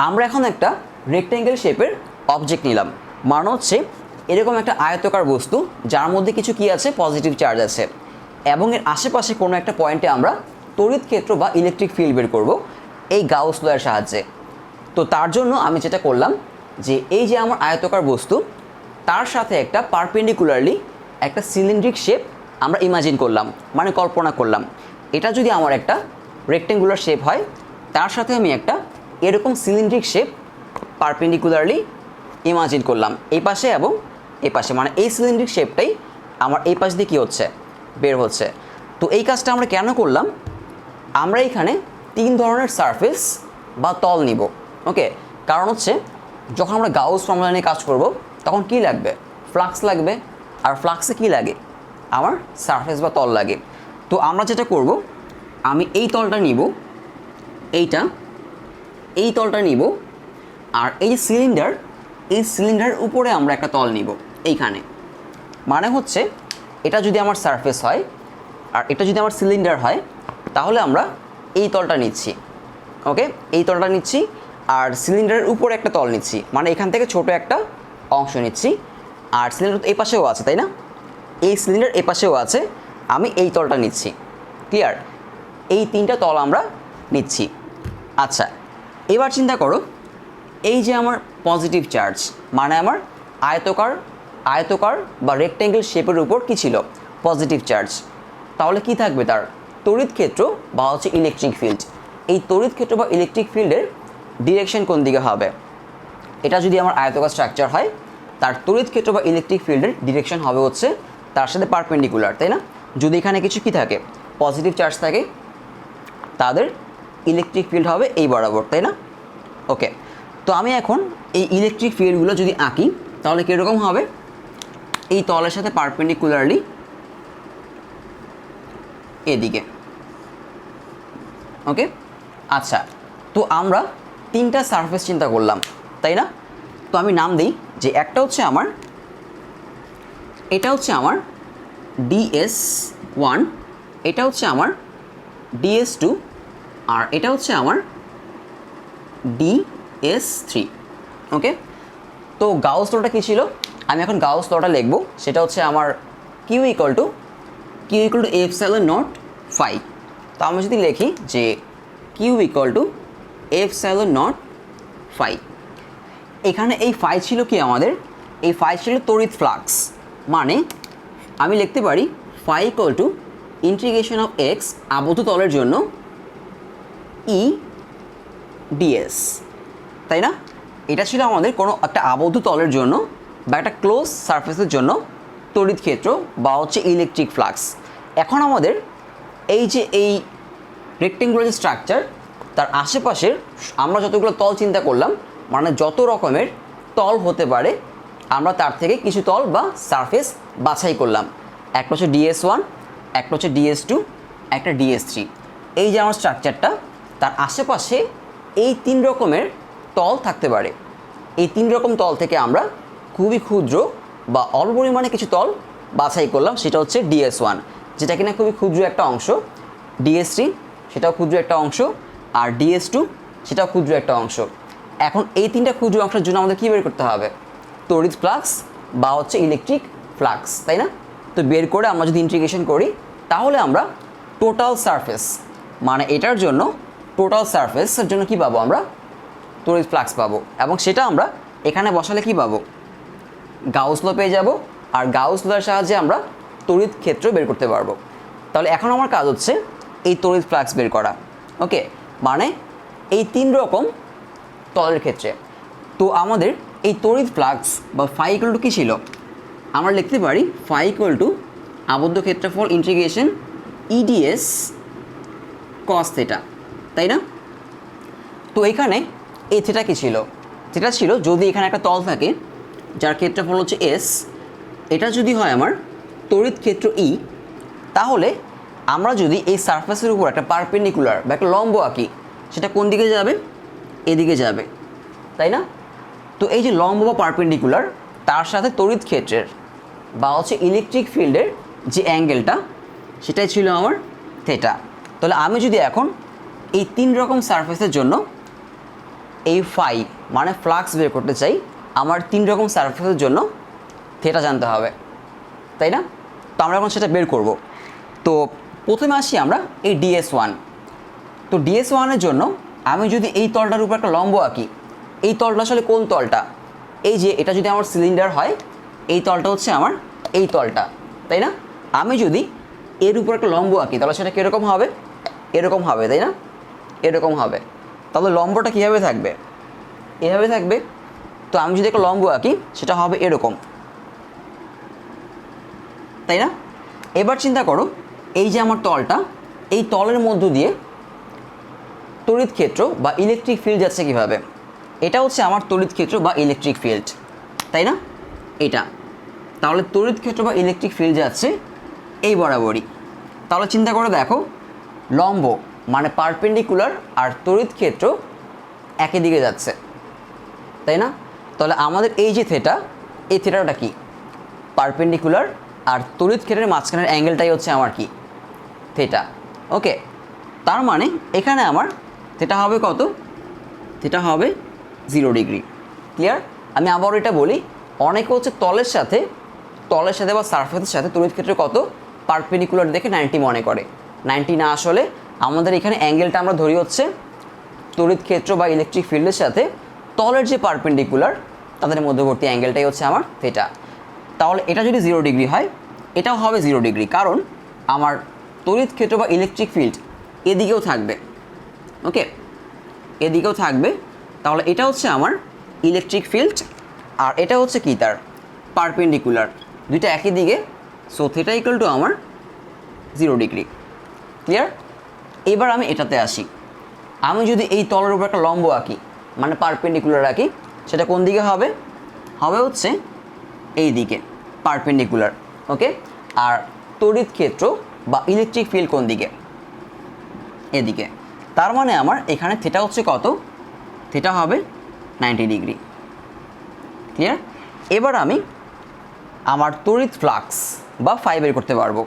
আমরা এখন একটা রেক্ট্যাঙ্গেল শেপের অবজেক্ট নিলাম, মানে হচ্ছে এরকম একটা আয়তাকার বস্তু যার মধ্যে কিছু কি আছে, পজিটিভ চার্জ আছে, এবং এর আশেপাশে কোনো একটা পয়েন্টে আমরা তড়িৎ ক্ষেত্র বা ইলেকট্রিক ফিল্ড বের করব এই গাউস ল এর সাহায্যে। তো তার জন্য আমি যেটা করলাম যে এই যে আমার আয়তাকার বস্তু তার সাথে একটা পারপেন্ডিকুলারলি একটা সিলিন্ড্রিক শেপ আমরা ইমাজিন করলাম, মানে কল্পনা করলাম। এটা যদি আমার একটা রেক্ট্যাঙ্গুলার শেপ হয়, তার সাথে আমি একটা এরকম সিলিন্ড্রিক শেপ পারপেন্ডিকুলারলি ইমাজিন করলাম এই পাশে এবং এই পাশে, মানে এই সিলিন্ড্রিক শেপটাই আমার এই পাশ দিয়ে কী হচ্ছে, বের হচ্ছে। তো এই কাজটা আমরা কেন করলাম, আমরা এখানে 3 ধরনের সারফেস বা তল নিব। ওকে, কারণ হচ্ছে যখন আমরা গাউস ফর্মুলা নিয়ে কাজ করব তখন কি লাগবে, ফ্লাক্স লাগবে, আর ফ্লাক্সে কি লাগে, আমার সারফেস বা তল লাগে। তো আমরা যেটা করব, আমি এই তলটা নিব, এই তলটা নিব, আর এই যে সিলিন্ডার, এই সিলিন্ডারের উপরে আমরা একটা তল নিব এইখানে। মানে হচ্ছে এটা যদি আমার সারফেস হয় আর এটা যদি আমার সিলিন্ডার হয়, তাহলে আমরা এই তলটা নিচ্ছি। ওকে, এই তলটা নিচ্ছি আর সিলিন্ডারের উপরে একটা তল নিচ্ছি, মানে এখান থেকে ছোট একটা অংশ নিচ্ছি। আর সিলিন্ডার এই পাশেও আছে, তাই না, এই সিলিন্ডার এই পাশেও আছে, আমি এই তলটা নিচ্ছি। ক্লিয়ার? এই 3টা তল আমরা নিচ্ছি। আচ্ছা, এবার চিন্তা করো, এই যে আমার পজিটিভ চার্জ, মানে আমার আয়তকার বা রেক্ট্যাঙ্গেল শেপের উপর কী ছিল, পজিটিভ চার্জ, তাহলে কি থাকবে, তার তড়িৎ ক্ষেত্র বা হচ্ছে ইলেকট্রিক ফিল্ড। এই তড়িৎ ক্ষেত্র বা ইলেকট্রিক ফিল্ডের ডিরেকশন কোন দিকে হবে, এটা যদি আমার আয়তকার স্ট্রাকচার হয়, তার তড়িৎ ক্ষেত্র বা ইলেকট্রিক ফিল্ডের ডিরেকশন হবে হচ্ছে তার সাথে পারপেন্ডিকুলার, তাই না। যদি এখানে কিছু কি থাকে, পজিটিভ চার্জ থাকে, তাদের ইলেকট্রিক ফিল্ড হবে এই বরাবর, তাই না। ওকে, তো আমি এখন এই ইলেকট্রিক ফিল্ডগুলো যদি আঁকি তাহলে কীরকম হবে, এই তলের সাথে পারপেন্ডিকুলারলি এদিকে। ওকে, আচ্ছা, তো আমরা 3টা সারফেস চিন্তা করলাম, তাই না। তো আমি নাম দিই যে একটা হচ্ছে আমার, এটা হচ্ছে আমার DS1, এটা হচ্ছে আমার DS2, আর এটা হচ্ছে আমার DS3। ওকে, তো গাউস লটা কী ছিল, আমি এখন গাউস লটা লিখব, সেটা হচ্ছে আমার Q = ε0 তো আমি যদি লিখি যে Q = ε0 এখানে এই ফাই ছিল কি আমাদের, এই ফাই ছিল তড়িৎ ফ্লাক্স, মানে আমি লিখতে পারি ফাই = x আবদ্ধ তলের জন্য EdS, তাই না। এটা ছিল আমাদের কোনো একটা আবদ্ধ তলের জন্য বা একটা ক্লোজ সারফেসের জন্য তড়িৎ ক্ষেত্র বা হচ্ছে ইলেকট্রিক ফ্লাক্স। এখন আমাদের এই যে এই রেক্ট্যাঙ্গুলার স্ট্রাকচার, তার আশেপাশের আমরা যতগুলো তল চিন্তা করলাম, মানে যত রকমের তল হতে পারে, আমরা তার থেকে কিছু তল বা সারফেস বাছাই করলাম। একটা হচ্ছে DS1, একটা হচ্ছে DS2, একটা DS3। এই যে আমার স্ট্রাকচারটা, তার আশেপাশে এই 3 রকমের তল থাকতে পারে। এই 3 রকম তল থেকে আমরা খুবই ক্ষুদ্র বা অল্প পরিমাণে কিছু তল বাছাই করলাম, সেটা হচ্ছে DS1, যেটা কিনা খুবই ক্ষুদ্র একটা অংশ, DS3 সেটাও ক্ষুদ্র একটা অংশ, আর DS2 সেটাও ক্ষুদ্র একটা অংশ। এখন এই 3টা ক্ষুদ্র অংশের জন্য আমাদের কী বের করতে হবে, তড়িৎ ফ্লাক্স বা হচ্ছে ইলেকট্রিক ফ্লাক্স, তাই না। তো বের করে আমরা যদি ইন্টিগ্রেশন করি তাহলে আমরা টোটাল সারফেস, মানে এটার জন্য টোটাল সারফেসের জন্য কী পাবো, আমরা তড়িৎ ফ্লাক্স পাবো, এবং সেটা আমরা এখানে বসালে কী পাবো, গাউস ল পেয়ে যাব, আর গাউস লর সাহায্যে আমরা তড়িৎ ক্ষেত্র বের করতে পারবো। তাহলে এখন আমার কাজ হচ্ছে এই তড়িৎ ফ্লাক্স বের করা। ওকে, মানে এই 3 রকম তলের ক্ষেত্রে। তো আমাদের এই তড়িৎ ফ্লাক্স বা ফাই = কী ছিল, আমরা লিখতে পারি ফাই = আবদ্ধ ক্ষেত্রফল ইন্টিগ্রেশন EdS cos θ, তাই না। তো এখানে এই থেটা কী ছিল, যেটা ছিল যদি এখানে একটা তল থাকে যার ক্ষেত্রফল হচ্ছে S, এটা যদি হয় আমার তড়িৎ ক্ষেত্র E, তাহলে আমরা যদি এই সারফেসের উপর একটা পারপেন্ডিকুলার বা একটা লম্ব আঁকি, সেটা কোন দিকে যাবে, এদিকে যাবে, তাই না। তো এই যে লম্ব বা পারপেন্ডিকুলার, তার সাথে তড়িৎ ক্ষেত্রের বা হচ্ছে ইলেকট্রিক ফিল্ডের যে অ্যাঙ্গেলটা, সেটাই ছিল আমার থেটা। তাহলে আমি যদি এখন এই 3 রকম সারফেসের জন্য এই ফাই মানে ফ্লাক্স বের করতে চাই, আমার 3 রকম সারফেসের জন্য থিটা জানতে হবে, তাই না? তো আমরা এখন সেটা বের করব। তো প্রথমে আসি আমরা এই DS1। তো DS1-এর জন্য আমি যদি এই তলটার উপর একটা লম্ব আঁকি, এই তলটা আসলে কোন তলটা? এই যে এটা যদি আমার সিলিন্ডার হয়, এই তলটা হচ্ছে আমার এই তলটা, তাই না? আমি যদি এর উপর একটা লম্ব আঁকি তাহলে সেটা কীরকম হবে? এরকম হবে, তাই না? এরকম হবে। তাহলে লম্বটা কীভাবে থাকবে? এভাবে থাকবে। তো আমি যদি একটা লম্ব আঁকি সেটা হবে এরকম, তাই না? এবার চিন্তা করো, এই যে আমার তলটা, এই তলের মধ্য দিয়ে তড়িৎ ক্ষেত্র বা ইলেকট্রিক ফিল্ড যাচ্ছে কীভাবে? এটা হচ্ছে আমার তড়িৎ ক্ষেত্র বা ইলেকট্রিক ফিল্ড, তাই না? এটা তাহলে তড়িৎ ক্ষেত্র বা ইলেকট্রিক ফিল্ড যাচ্ছে এই বরাবরই। তাহলে চিন্তা করে দেখো, লম্ব মানে পারপেন্ডিকুলার আর তড়িৎ ক্ষেত্র একই দিকে যাচ্ছে, তাই না? তাহলে আমাদের এই যে থিটা, এই থিটাটা কি? পারপেন্ডিকুলার, আর তড়িৎ ক্ষেত্রের মাঝখানের অ্যাঙ্গেলটাই হচ্ছে আমার কি? থিটা। ওকে, তার মানে এখানে আমার থিটা হবে কত? থিটা হবে 0 ডিগ্রি। ক্লিয়ার? আমি আবারও এটা বলি, অনেকে হচ্ছে তলের সাথে বা সারফেসের সাথে তড়িৎ ক্ষেত্র কত পারপেন্ডিকুলার দেখে 90 মনে করে। 90 না, আসলে আমাদের এখানে অ্যাঙ্গেলটা আমরা ধরি হচ্ছে তড়িৎ ক্ষেত্র বা ইলেকট্রিক ফিল্ডের সাথে তলের যে পারপেন্ডিকুলার তাদের মধ্যবর্তী অ্যাঙ্গেলটাই হচ্ছে আমার থিটা। তাহলে এটা যদি 0 ডিগ্রি হয়, এটাও হবে 0 ডিগ্রি, কারণ আমার তড়িৎ ক্ষেত্র বা ইলেকট্রিক ফিল্ড এদিকেও থাকবে। ওকে, এদিকেও থাকবে। তাহলে এটা হচ্ছে আমার ইলেকট্রিক ফিল্ড, আর এটা হচ্ছে কি? তার পারপেন্ডিকুলার, দুইটা একই দিকে। সো থিটা ইকুয়াল টু আমার 0 ডিগ্রি। ক্লিয়ার? এবার আমি এটাতে আসি। আমি যদি এই তলের উপর একটা লম্ব আঁকি মানে পারপেন্ডিকুলার আঁকি, সেটা কোন দিকে হবে? হবে হচ্ছে এই দিকে, পারপেন্ডিকুলার। ওকে, আর তড়িৎ ক্ষেত্র বা ইলেকট্রিক ফিল্ড কোন দিকে? এদিকে। তার মানে আমার এখানে থিটা হচ্ছে কত? থিটা হবে 90 ডিগ্রি। ক্লিয়ার? এবার আমি আমার তড়িৎ ফ্লাক্স বা ফাই বের করতে পারবো।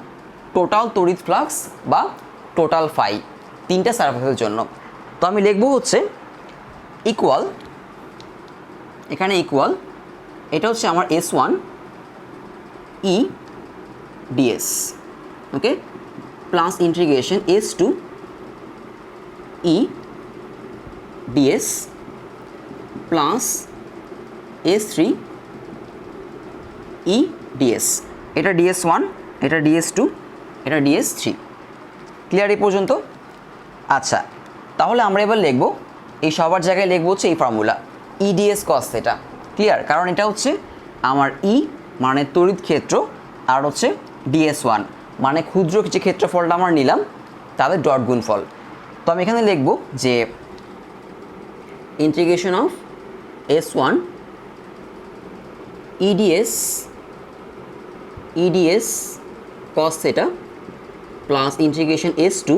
টোটাল তড়িৎ ফ্লাক্স বা টোটাল ফাই 3টা সারফেসের জন্য। তো আমি লিখবো হচ্ছে ইকুয়াল, এখানে ইকুয়াল, এটা হচ্ছে আমার S1 E ds, okay, plus integration S2 E ds plus S3 E ds। এটা DS1, এটা DS2, এটা DS3। ক্লিয়ার এই পর্যন্ত? আচ্ছা, তাহলে আমরা এবার লিখব, এই সবার জায়গায় লিখব হচ্ছে এই ফর্মুলা EDS cos θ। ক্লিয়ার? কারণ এটা হচ্ছে আমার E মানে তড়িৎ ক্ষেত্র, আর হচ্ছে DS1 মানে ক্ষুদ্র যে ক্ষেত্রফলটা আমরা নিলাম তাদের ডট গুণফল। তো আমি এখানে লিখব যে integration of S1 EDS cos θ plus integration S2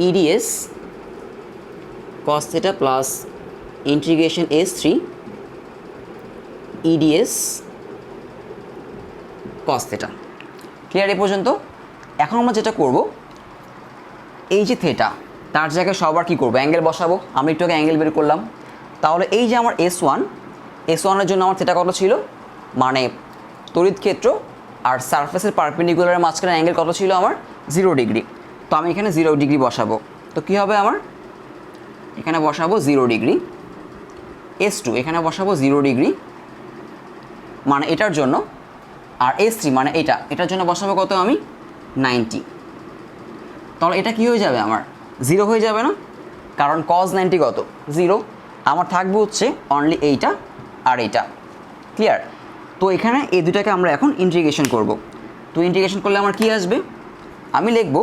EDS cos θ plus integration S3 EDS cos θ। Clear এই পর্যন্ত? এখন আমরা যেটা করব, এই যে থিটা তার জায়গায় সবার কী করবো? অ্যাঙ্গেল বসাবো। আমি একটু আগে অ্যাঙ্গেল বের করলাম। তাহলে এই যে আমার S1-এর জন্য আমার থিটা কত ছিল? মানে তড়িৎ ক্ষেত্র আর সারফেসের পারপেন্ডিকুলারের মাঝখানে অ্যাঙ্গেল কত ছিল আমার? 0 ডিগ্রি। তো আমি এখানে 0 ডিগ্রি বসাবো। তো কী হবে আমার? এখানে বসাবো 0 ডিগ্রি। S2 এখানে বসাবো 0 ডিগ্রি মানে এটার জন্য, আর S3 মানে এটার জন্য বসাবো কত? আমি 90। তাহলে এটা কী হয়ে যাবে? আমার 0 হয়ে যাবে না? কারণ cos 90 কত? 0। আমার থাকবে হচ্ছে অনলি এইটা আর এইটা। ক্লিয়ার? তো এখানে এই দুটাকে আমরা এখন ইন্টিগ্রেশন করব। তো ইন্টিগ্রেশন করলে আমার কি আসবে? আমি লিখব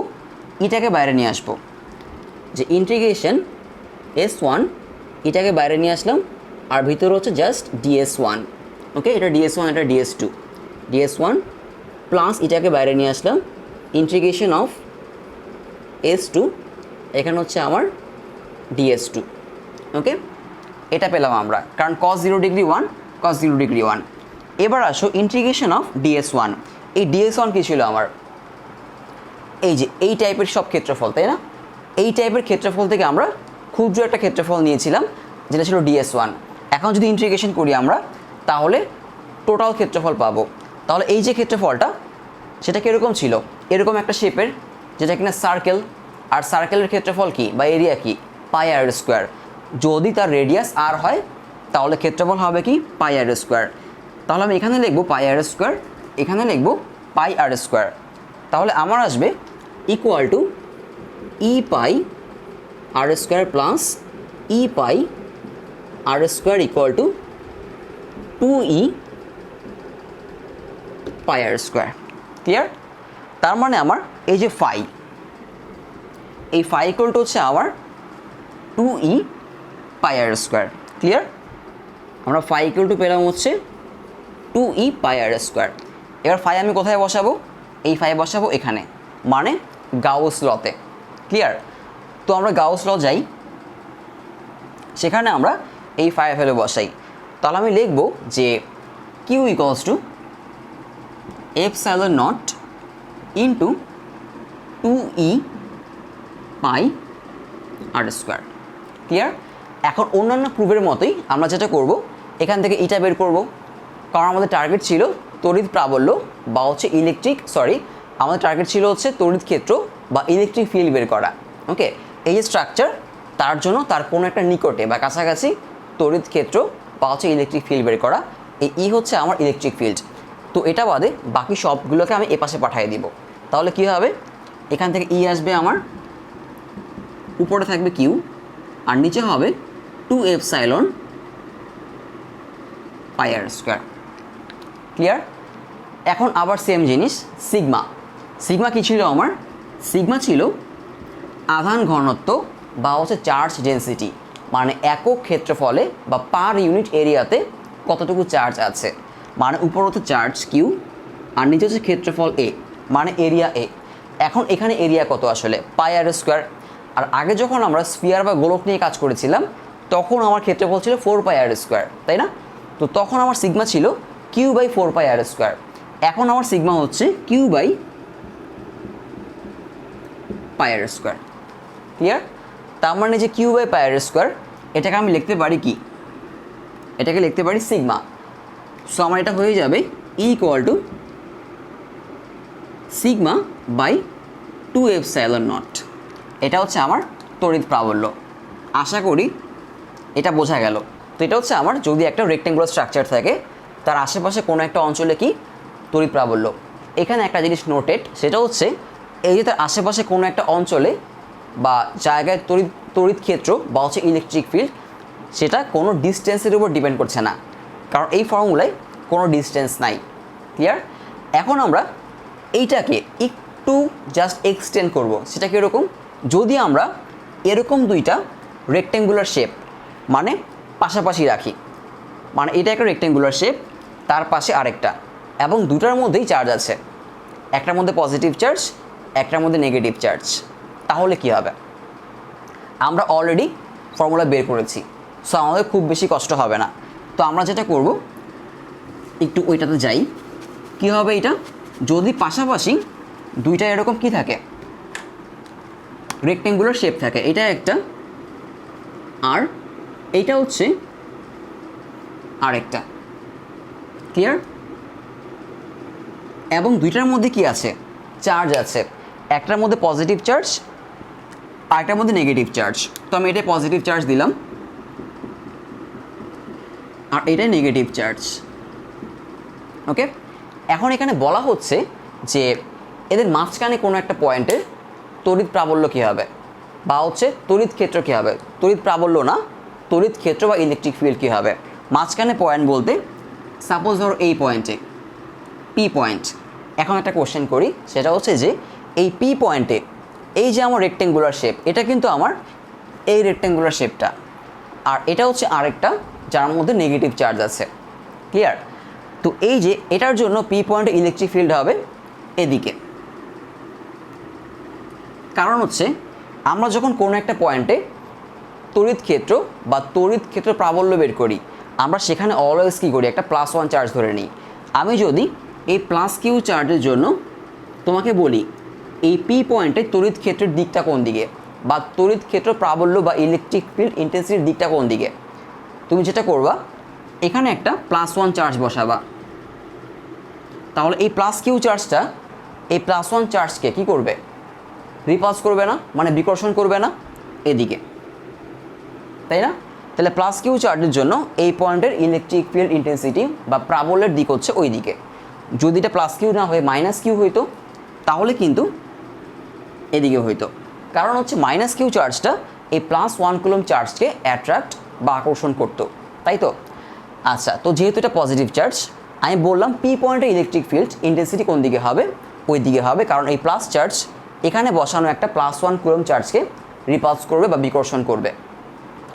এটাকে বাইরে নিয়ে আসবো, যে ইন্টিগ্রেশন S1 এটাকে বাইরে নিয়ে আসলাম, আর ভিতরে হচ্ছে জাস্ট DS1। ওকে, এটা DS1, এটা DS2। DS1 প্লাস এটাকে বাইরে নিয়ে আসলাম, ইন্টিগ্রেশন অফ S2, এখানে হচ্ছে আমার DS2। ওকে, এটা পেলাম আমরা, কারণ cos 0 ডিগ্রি 1, cos 0 ডিগ্রি 1। এবার আসো ইন্টিগ্রেশন অফ DS1। এই DS1 কী ছিল আমার? এই যে এই টাইপের সব ক্ষেত্রফল, তাই না? এই টাইপের ক্ষেত্রফল থেকে আমরা ক্ষুদ্র একটা ক্ষেত্রফল নিয়েছিলাম যেটা ছিল DS1। এখন যদি ইন্টিগ্রেশন করি আমরা তাহলে টোটাল ক্ষেত্রফল পাবো। তাহলে এই যে ক্ষেত্রফলটা সেটা কীরকম ছিল, এরকম একটা শেপের, যেটা কিনা সার্কেল। আর সার্কেলের ক্ষেত্রফল কি বা এরিয়া কি, পাই আর স্কোয়ার। যদি তার রেডিয়াস আর হয় তাহলে ক্ষেত্রফল হবে কি, পাই আর স্কোয়ার। তাহলে আমি এখানে লিখবো পাই আর স্কোয়ার, এখানে লিখবো পাই আর স্কোয়ার। তাহলে আমার আসবে equal to E pi R square plus E pi R square equal to 2e pi R square. Clear? তার মানে আমার এই যে ফাই, এই ফাই ইকুয়াল টু হচ্ছে আমার 2e pi R square. Clear? আমরা ফাই ইকুয়াল টু পেলাম হচ্ছে 2e পাই আর স্কোয়ার। এবার ফাই আমি কোথায় বসাবো, এই ফাই বসাবো এখানে, মানে গাউস লতে। ক্লিয়ার? তো আমরা গাউস ল যাই, সেখানে আমরা এই ফাই ভ্যালু বসাই। তাহলে আমি লিখব যে Q equals to epsilon not into 2e pi R square. Clear? এখন অন্যান্য প্রুফের মতোই আমরা যেটা করব, এখান থেকে ইটা বের করব, কারণ আমাদের টার্গেট ছিল তড়িৎ প্রাবল্য বা হচ্ছে আমাদের টার্গেট ছিল হচ্ছে তড়িৎ ক্ষেত্র বা ইলেকট্রিক ফিল্ড বের করা। ওকে, এই যে স্ট্রাকচার, তার জন্য তার কোনো একটা নিকটে বা কাছাকাছি তড়িৎ ক্ষেত্র বা হচ্ছে ইলেকট্রিক ফিল্ড বের করা। এই হচ্ছে আমার ইলেকট্রিক ফিল্ড। তো এটা বাদে বাকি সবগুলোকে আমি এপাশে পাঠিয়ে দিব। তাহলে কী হবে, এখান থেকে ই আসবে আমার, উপরে থাকবে কিউ, আর নিচে হবে 2 এপসাইলন পাই আর স্কোয়ার। ক্লিয়ার? এখন আবার সেম জিনিস সিগমা। সিগমা কী ছিল আমার, সিগমা ছিল আধান ঘনত্ব বা হচ্ছে চার্জ ডেন্সিটি, মানে একক ক্ষেত্রফলে বা পার ইউনিট এরিয়াতে কতটুকু চার্জ আছে। মানে উপর হচ্ছে চার্জ কিউ আর নিচে হচ্ছে ক্ষেত্রফল এ, মানে এরিয়া এ। এখন এখানে এরিয়া কত আসলে, পাই আর স্কোয়ার। আর আগে যখন আমরা স্ফিয়ার বা গোলক নিয়ে কাজ করেছিলাম তখন আমার ক্ষেত্রফল ছিল 4 পাই আর স্কোয়ার, তাই না? তো তখন আমার সিগমা ছিল Q by 4 pi R square. এখন আমার সিগমা হচ্ছে Q by pi R square. Clear? তার মানে যে Q by pi R square, এটাকে আমি লিখতে পারি কি, এটাকে লিখতে পারি সিগমা। সো আমার এটা হয়ে যাবে equal to sigma by 2 epsilon not. এটা হচ্ছে আমার তড়িৎ প্রাবল্য। আশা করি এটা বোঝা গেল। তো এটা হচ্ছে আমার, যদি একটা রেক্টেঙ্গুলার স্ট্রাকচার থাকে তার আশেপাশে কোনো একটা অঞ্চলে কি তড়িৎ প্রাবল্য। এখানে একটা জিনিস নোটেড, সেটা হচ্ছে এই যে তার আশেপাশে কোনো একটা অঞ্চলে বা জায়গায় তড়িৎ ক্ষেত্র বা হচ্ছে ইলেকট্রিক ফিল্ড, সেটা কোনো ডিস্টেন্সের উপর ডিপেন্ড করছে না, কারণ এই ফর্মুলায় কোনো ডিস্টেন্স নাই। ক্লিয়ার? এখন আমরা এইটাকে একটু জাস্ট এক্সটেন্ড করব। সেটা কীরকম, যদি আমরা এরকম দুইটা রেক্টেঙ্গুলার শেপ মানে পাশাপাশি রাখি, মানে এটা একটা রেক্টেঙ্গুলার শেপ, তার পাশে আরেকটা, এবং দুটার মধ্যেই চার্জ আছে, একটার মধ্যে পজিটিভ চার্জ, একটার মধ্যে নেগেটিভ চার্জ, তাহলে কি হবে? আমরা অলরেডি ফর্মুলা বের করেছি, সো আমাদের খুব বেশি কষ্ট হবে না। তো আমরা যেটা করব, একটু ওইটাতে যাই। কি হবে এটা, যদি পাশাপাশি দুইটা এরকম কি থাকে, রেক্টেঙ্গুলার শেপ থাকে, এটা একটা আর এইটা হচ্ছে আরেকটা। ক্লিয়ার? এবং দুইটার মধ্যে কি আছে, চার্জ আছে, একটার মধ্যে পজিটিভ চার্জ আরেকটার মধ্যে নেগেটিভ চার্জ। তো আমি এটাই পজিটিভ চার্জ দিলাম আর এটাই নেগেটিভ চার্জ। ওকে, এখন এখানে বলা হচ্ছে যে এদের মাঝখানে কোনো একটা পয়েন্টে তড়িৎ প্রাবল্য কী হবে বা হচ্ছে তড়িৎ ক্ষেত্র কী হবে, তড়িৎ প্রাবল্য না, তড়িৎ ক্ষেত্র বা ইলেকট্রিক ফিল্ড কী হবে। মাঝখানে পয়েন্ট বলতে সাপোজ ধরো এই পয়েন্টে পি পয়েন্ট। এখন একটা কোশ্চেন করি, সেটা হচ্ছে যে এই পি পয়েন্টে এই যে আমার রেক্টেঙ্গুলার শেপ, এটা কিন্তু আমার এই রেক্টেঙ্গুলার শেপটা, আর এটা হচ্ছে আরেকটা যার মধ্যে নেগেটিভ চার্জ আছে। ক্লিয়ার? তো এই যে এটার জন্য পি পয়েন্টে ইলেকট্রিক ফিল্ড হবে এদিকে, কারণ হচ্ছে আমরা যখন কোনো একটা পয়েন্টে তড়িৎ ক্ষেত্র বা তড়িৎ ক্ষেত্র প্রাবল্য বের করি, আমরা সেখানে অলওয়েজ কী করি, একটা +1 চার্জ ধরে নিই। আমি যদি এই প্লাস কিউ চার্জের জন্য তোমাকে বলি এই পি পয়েন্টে তড়িৎ ক্ষেত্রের দিকটা কোন দিকে, বা তড়িৎ ক্ষেত্র প্রাবল্য বা ইলেকট্রিক ফিল্ড ইন্টেন্সিটির দিকটা কোন দিকে, তুমি যেটা করবা এখানে একটা +1 চার্জ বসাবা। তাহলে এই +q চার্জটা এই +1 চার্জকে কি করবে, রিপালস করবে না, মানে বিকর্ষণ করবে না এদিকে, তাই না? তাহলে +q চার্জের জন্য এই পয়েন্টের ইলেকট্রিক ফিল্ড ইন্টেন্সিটি বা প্রাবল্যের দিক হচ্ছে ওই দিকে। যদি এটা +q না হয়ে -q হইতো তাহলে কিন্তু এদিকে হইতো, কারণ হচ্ছে -q চার্জটা এই +1 কুলম্ব চার্জকে অ্যাট্রাক্ট বা আকর্ষণ করতো, তাই তো? আচ্ছা, তো যেহেতু এটা পজিটিভ চার্জ, আমি বললাম পি পয়েন্টের ইলেকট্রিক ফিল্ড ইন্টেন্সিটি কোন দিকে হবে, ওই দিকে হবে, কারণ এই প্লাস চার্জ এখানে বসানো একটা +1 কুলম্ব চার্জকে রিপালস করবে বা বিকর্ষণ করবে।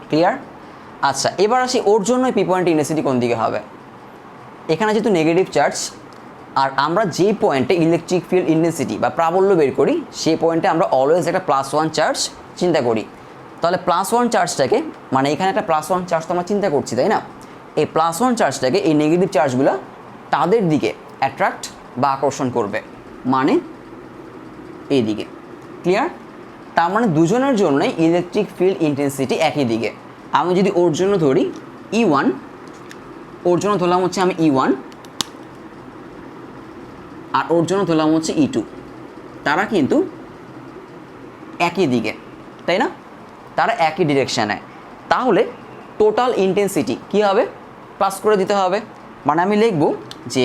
ক্লিয়ার? আচ্ছা, এবার আসি ওর জন্য পি পয়েন্টের ইন্টেন্সিটি কোন দিকে হবে। এখানে যেহেতু নেগেটিভ চার্জ, আর আমরা যেই পয়েন্টে ইলেকট্রিক ফিল্ড ইন্টেন্সিটি বা প্রাবল্য বের করি সেই পয়েন্টে আমরা অলওয়েজ একটা +1 চার্জ চিন্তা করি। তাহলে +1 চার্জটাকে, মানে এখানে একটা +1 চার্জ তো আমরা চিন্তা করছি, তাই না? এই +1 চার্জটাকে এই নেগেটিভ চার্জগুলো তাদের দিকে অ্যাট্রাক্ট বা আকর্ষণ করবে, মানে এই দিকে। ক্লিয়ার? তার মানে দুজনের জন্যই ইলেকট্রিক ফিল্ড ইন্টেন্সিটি একই দিকে। আমি যদি ওর জন্য ধরি E1, ওর জন্য ধরলাম হচ্ছে আমি E1, আর ওর জন্য ধরলাম হচ্ছে E2, তারা কিন্তু একই দিকে, তাই না? তারা একই ডিরেকশানে। তাহলে টোটাল ইন্টেন্সিটি কী হবে, প্লাস করে দিতে হবে। মানে আমি লিখব যে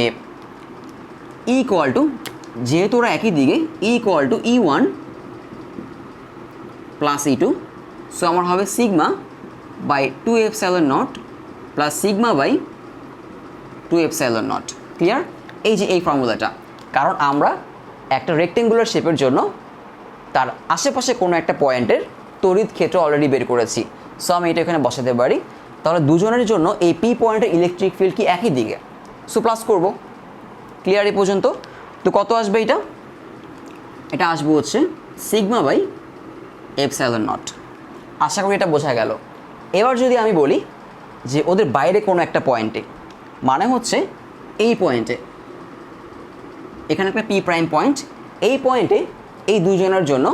E = যেহেতু ওরা একই দিকে, E = E1 + E2, সো আমার হবে σ/2ε0 + σ/2ε0। ক্লিয়ার? এই যে এই ফর্মুলাটা, কারণ আমরা একটা রেক্টেঙ্গুলার শেপের জন্য তার আশেপাশে কোনো একটা পয়েন্টের তড়িৎ ক্ষেত্র অলরেডি বের করেছি, সো আমি এটা এখানে বসাতে পারি। তাহলে দুজনের জন্য এই পি পয়েন্টের ইলেকট্রিক ফিল্ড কি একই দিকে, সো প্লাস করব। ক্লিয়ার এই পর্যন্ত? তো কত আসবে এটা? এটা আসবে হচ্ছে σ/ε0। আশা করি এটা বোঝা গেল। এবার যদি আমি বলি যে ওদের বাইরে কোনো একটা পয়েন্টে, মানে হচ্ছে এই পয়েন্টে, এখানে একটা পি প্রাইম পয়েন্ট, এই পয়েন্টে এই দুজনের জন্য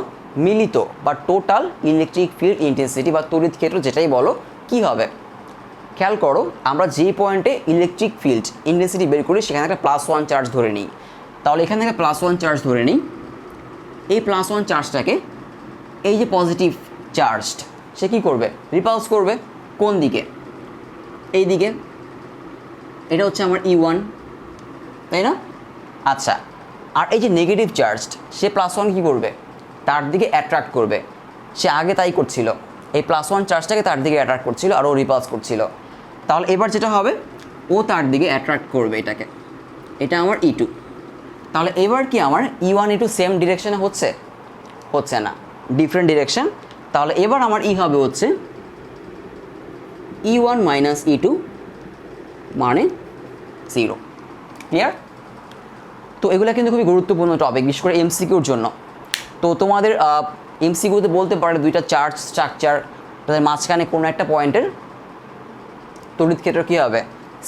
মিলিত বা টোটাল ইলেকট্রিক ফিল্ড ইন্টেন্সিটি বা তড়িৎ ক্ষেত্র যেটাই বলো কি হবে। খেয়াল করো, আমরা যেই পয়েন্টে ইলেকট্রিক ফিল্ড ইন্টেন্সিটি বের করি সেখানে একটা +1 চার্জ ধরে নিই। তাহলে এখানে একটা +1 চার্জ ধরে নিই। এই +1 চার্জটাকে এই যে পজিটিভ চার্জড সে কী করবে, রিপালস করবে। কোন দিকে? এই দিকে। এটা হচ্ছে আমার E1, তাই না? আচ্ছা, আর এই যে নেগেটিভ চার্জড সে +1 কী করবে, তার দিকে অ্যাট্রাক্ট করবে। সে আগে তাই করছিল, এই +1 চার্জটাকে তার দিকে অ্যাট্রাক্ট করছিল আর ও রিপালস করছিল। তাহলে এবার যেটা হবে, ও তার দিকে অ্যাট্রাক্ট করবে এটাকে, এটা আমার E2। তাহলে এবার কি আমার E1 E2 সেম ডিরেকশানে হচ্ছে? হচ্ছে না, ডিফারেন্ট ডিরেকশন। তাহলে এবার আমার ই হবে হচ্ছে E1 - E2 মানে 0। ক্লিয়ার? তো এগুলো কিন্তু খুবই গুরুত্বপূর্ণ টপিক, বিশেষ করে এমসিকিউর জন্য। তো তোমাদের এমসিকিউতে বলতে পারে দুইটা চার্জ স্ট্রাকচার, তাদের মাঝখানে কোনো একটা পয়েন্টের তড়িৎ ক্ষেত্র কী হবে,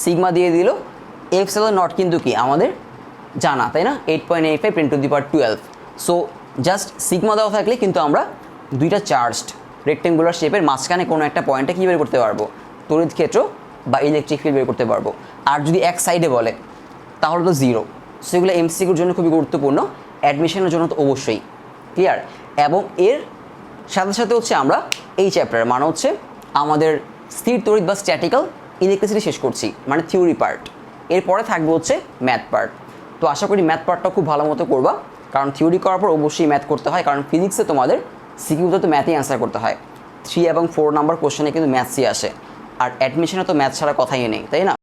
সিগমা দিয়ে দিল। ε0 কিন্তু কি আমাদের জানা, তাই না? 8.85 × 10⁻12। সো জাস্ট সিগমা দেওয়া থাকলে কিন্তু আমরা দুইটা চার্জড রেক্টেঙ্গুলার শেপের মাঝখানে কোনো একটা পয়েন্টে কী বের করতে পারবো, তড়িৎ ক্ষেত্র বা ইলেকট্রিক ফিল্ড বের করতে পারবো। আর যদি এক সাইডে বলে তাহলে তো 0। সেগুলো এমসিকিউর জন্য খুবই গুরুত্বপূর্ণ, অ্যাডমিশনের জন্য তো অবশ্যই। ক্লিয়ার? এবং এর সাথে সাথে হচ্ছে আমরা এই চ্যাপ্টার মানে হচ্ছে আমাদের স্থির তড়িৎ বা স্ট্যাটিক্যাল ইলেকট্রিসিটি শেষ করছি, মানে থিওরি পার্ট। এরপরে থাকবে হচ্ছে ম্যাথ পার্ট। তো আশা করি ম্যাথ পার্টটা খুব ভালো মতো করবা, কারণ থিওরি করার পর অবশ্যই ম্যাথ করতে হয়, কারণ ফিজিক্সে তোমাদের সিকিউতে তো ম্যাথই অ্যান্সার করতে হয়। 3 এবং 4 নাম্বার কোশ্চেনে কিন্তু ম্যাথসই আসে, আর অ্যাডমিশনে তো ম্যাথ ছাড়া কথাই নেই, তাই না?